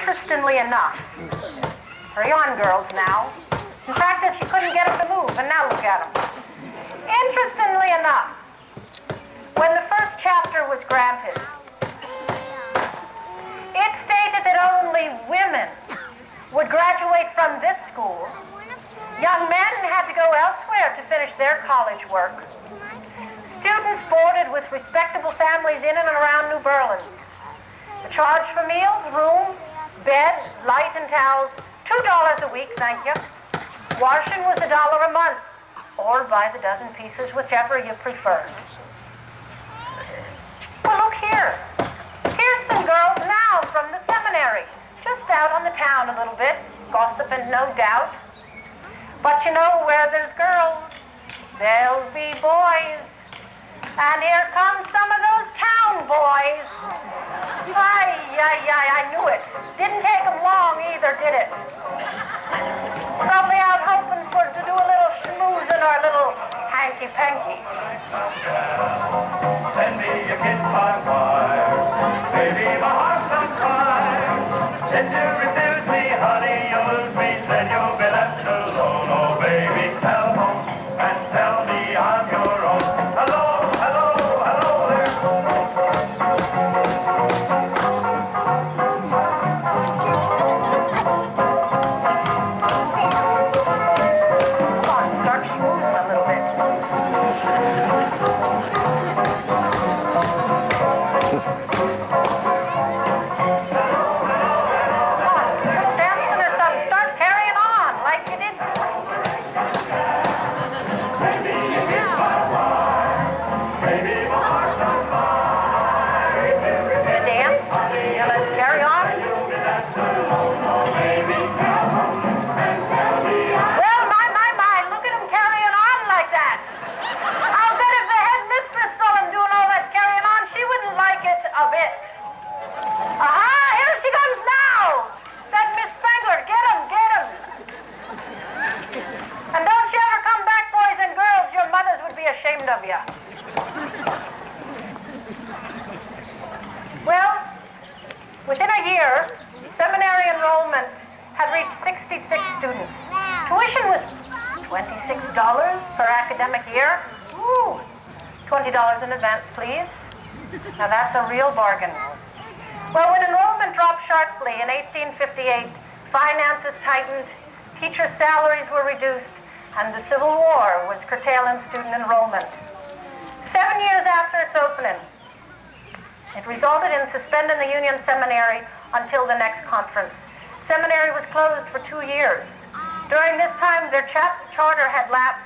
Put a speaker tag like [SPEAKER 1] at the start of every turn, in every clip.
[SPEAKER 1] Interestingly enough, hurry on, girls, now. In fact, that she couldn't get them to move, and now look at them. Interestingly enough, when the first chapter was granted, it stated that only women would graduate from this school. Young men had to go elsewhere to finish their college work. Students boarded with respectable families in and around New Berlin. The charge for meals, room, bed, light, and towels, $2 a week, thank you. Washing was $1 a month, or by the dozen pieces, whichever you preferred. Well, look here. Here's some girls now from the seminary, just out on the town a little bit, gossiping, no doubt. But you know, where there's girls, there'll be boys. And here come some of those town boys. I knew it. Didn't take them long either, did it? Probably out hoping to do a little schmoozing or a little hanky-panky.
[SPEAKER 2] Send me a kiss by wire. Baby, my heart's on fire. Did you refuse me, honey? You lose me, said you'll be left alone. Oh, baby, tell home and tell me I'm your own. Hello, hello, hello there.
[SPEAKER 1] Come on, start schmoozing a little bit. Of you. Well, within a year, seminary enrollment had reached 66 students. Tuition was $26 per academic year. Ooh, $20 in advance, please. Now that's a real bargain. Well, when enrollment dropped sharply in 1858, finances tightened, teacher salaries were reduced, and the Civil War was curtailing student enrollment. 7 years after its opening, it resulted in suspending the Union Seminary until the next conference. Seminary was closed for 2 years. During this time, their charter had lapsed,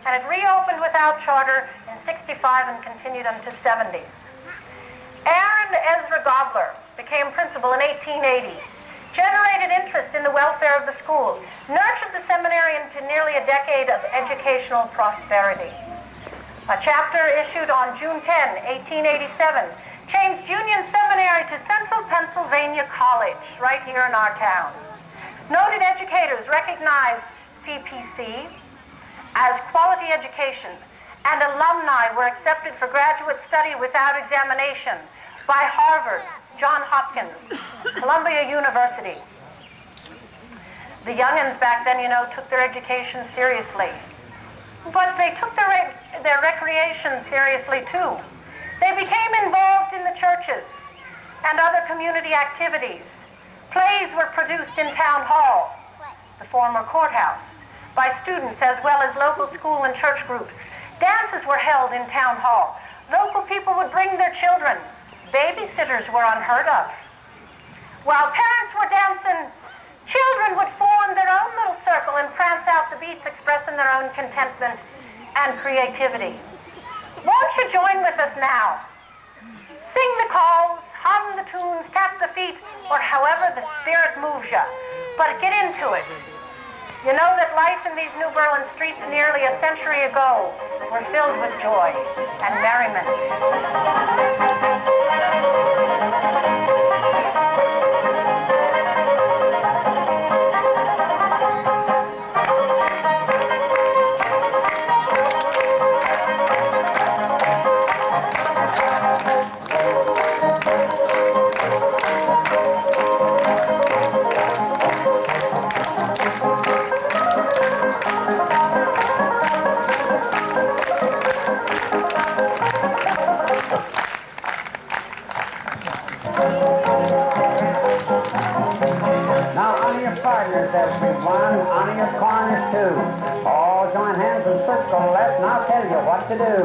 [SPEAKER 1] and it reopened without charter in '65 and continued until '70. Aaron Ezra Gobler became principal in 1880. Generated interest in the welfare of the school, nurtured the seminary into nearly a decade of educational prosperity. A chapter issued on June 10, 1887, changed Union Seminary to Central Pennsylvania College, right here in our town. Noted educators recognized CPC as quality education, and alumni were accepted for graduate study without examination by Harvard, Johns Hopkins, Columbia University. The youngins back then, you know, took their education seriously. But they took their recreation seriously, too. They became involved in the churches and other community activities. Plays were produced in Town Hall, the former courthouse, by students as well as local school and church groups. Dances were held in Town Hall. Local people would bring their children. Babysitters were unheard of. While parents were dancing, children would form their own little circle and prance out the beats, expressing their own contentment and creativity. Won't you join with us now? Sing the calls, hum the tunes, tap the feet, or however the spirit moves you. But get into it. You know that life in these New Berlin streets nearly a century ago were filled with joy and merriment.
[SPEAKER 3] Now honor your partners, everyone. Honor your corners too. All join hands and circle left, and I'll tell you what to do.